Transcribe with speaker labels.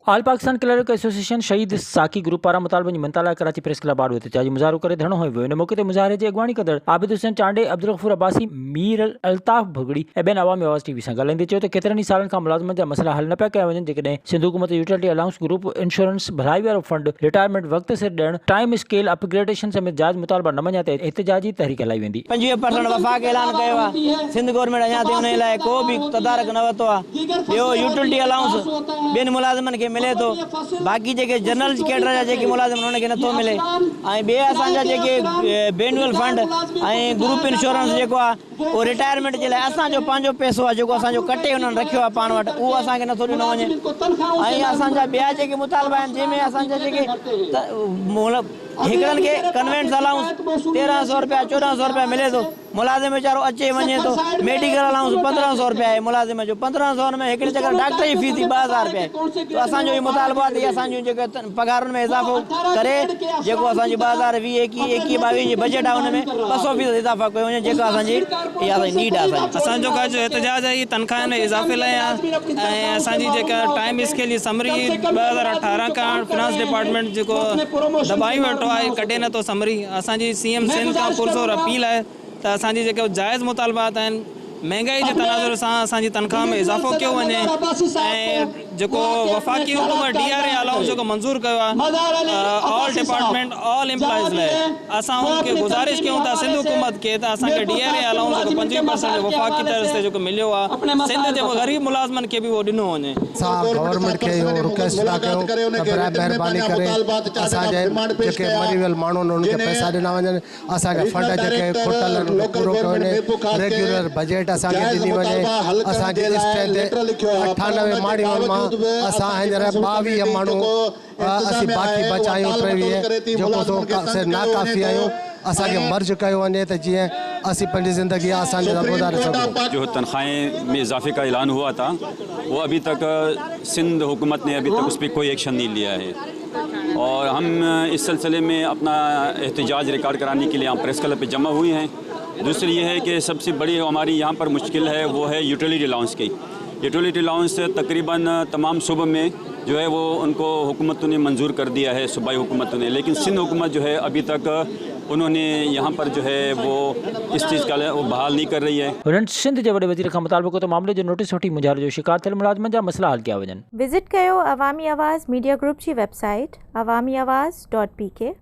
Speaker 1: All Pakistan clerk association शहीद साकी group पारा मुतालबन जी मंताला Karachi press club आड़ो एहतजाजी मुजाहरो करे धरणो होयो वियो। इन मौके ते मुजाहरे जी अगवाणी कंदड़ आबिद हुसैन चांडे, अब्दुल गफूर अब्बासी, मीर अल्ताफ भुगड़ी ऐं ॿियनि अवामी आवाज़ टीवी सां ॻाल्हाईंदे चयो त केतिरनि ई सालनि खां मुलाज़िमनि जा मसइला हल न पिया कया वञनि, जेकॾहिं सिंध हुकूमत यूटिलिटी अलाउंस, ग्रुप इंश्योरेंस, भलाई वारो फंड, रिटायरमेंट वक़्त सिर ॾियणु, टाइम स्केल अपग्रेडेशन समेत जायज़ मुतालबा न मञिया त एहतजाजी तहरीक हलाई वेंदी।
Speaker 2: 25% वफ़ाक़ ऐलान कयो आहे। सिंध गवर्नमेंट अञा ताईं उन लाइ को बि तदारक न वरितो आहे। ॿियो यूटिलिटी अलाउंस ॿियनि मुलाज़िमनि खे मिले थो, बाक़ी जेके जनरल कैडर जा जेके मुलाज़िम उन्हनि खे नथो मिले। ऐं ॿिए असांजा जेके बेनुअल फंड ऐं ग्रुप इंश्योरेंस जेको आहे उहो रिटायरमेंट जे लाइ असांजो पंहिंजो पैसो आहे जेको असांजो कटे उन्हनि रखियो आहे पाण वटि, उहो असांखे नथो ॾिनो वञे। ऐं असांजा ॿिया जेके मुतालबा आहिनि जंहिंमें असांजा जेके हिकिड़नि खे कन्वेंस अलाउंस 1300 रुपया 1400 रुपया मिले थो, मुलाज़िम वीचारो अचे वञे थो। मेडिकल अलाउंस 1500 रुपया आहे मुलाज़िम जो, 1500 में हिकिड़े चक्कर डॉक्टर जी फीस 2000 रुपया आहे। त असांजो इहो मुतालबो आहे त असांजो जेके पघारुनि में इज़ाफ़ो करे, जेको असांजी 2020-21 22 जी बजट आहे हुन में 200% इज़ाफ़ा कयो वञे, जेका असांजी इहा नीड आहे।
Speaker 3: असांजो का जो एहतजाज आहे तनख़्वाह में इज़ाफ़े लाइ आहे ऐं असांजी जेका टाइम स्केल जी समरी 2018 खां फिनांस डिपार्टमेंट जेको दबाई वेठो आहे कढे नथो समरी। असांजी CM सिंध खां पुरज़ोर अपील आहे त असांजी जेके जाइज़ मुतालबात आहिनि महंगाई जे तनाज़ुर सां असांजी तनख़्वाह में इज़ाफ़ो कयो वञे ऐं जेको वफ़ाक़ी हुकूमत DRA अलाउंस जेको मंज़ूर कयो आहे ऑल डिपार्टमेंट ऑल एम्प्लॉइज़ लाइ, असां उनखे गुज़ारिश कयूं था सिंध हुकूमत खे त असांखे DRA अलाउंस जेको 25% वफ़ाक़ी तर्ज़ ते जेको मिलियो आहे सिंध जे ग़रीब मुलाज़िमनि खे बि उहो ॾिनो वञे।
Speaker 4: असां गवर्नमेंट खे इहो रिक्वेस्ट था कयूं त बराए महिरबानी करे असांजे जेके मरी वियल माण्हू आहिनि उनखे पैसा ॾिना वञनि, असांखे फंड जेके खुटल आहिनि पूरो कयो वञे, रेग्युलर बजट असांखे ॾिनी वञे। असांजे लिस्ट ते 98 माड़ियुनि मां असां हींअर 22 माण्हू असीं बाक़ी बचायूं 23 जेको नाकाफ़ी आहियूं, असांखे मर्ज कयो वञे त जीअं असीं पंहिंजी ज़िंदगी आसानी सां गुज़ारे सघूं।
Speaker 5: जो तनख्वाहें में इजाफे का ऐलान हुआ था वो अभी तक सिंध हुकूमत ने अभी तक उस पर कोई एक्शन नहीं लिया है और हम इस सिलसिले में अपना एहतजाज रिकॉर्ड कराने के लिए यहाँ प्रेस क्लब पे जमा हुए हैं। दूसरी ये है कि सबसे बड़ी हमारी यहाँ पर मुश्किल है वो है यूटिलिटी अलाउंस की। यूटिलिटी अलाउंस तकरीबन तमाम सूबों में जो है वो उनको हुकूमतों ने मंजूर कर दिया है, सूबाई हुकूमतों ने, लेकिन सिंध हुकूमत जो है अभी तक उन्होंने यहाँ पर जो है वो इस चीज़ का वो बहाल नहीं कर रही है।
Speaker 1: हुननि सिंध जे वॾे वज़ीर खां मुतालबो कयो त मामले जो नोटिस वठी मुजाहरे जो शिकार थियल मुलाज़िमनि जा मसइला हल कया वञनि।
Speaker 6: विज़िट कयो अवामी आवाज़ मीडिया ग्रुप जी वेबसाइट awamiawaz.pk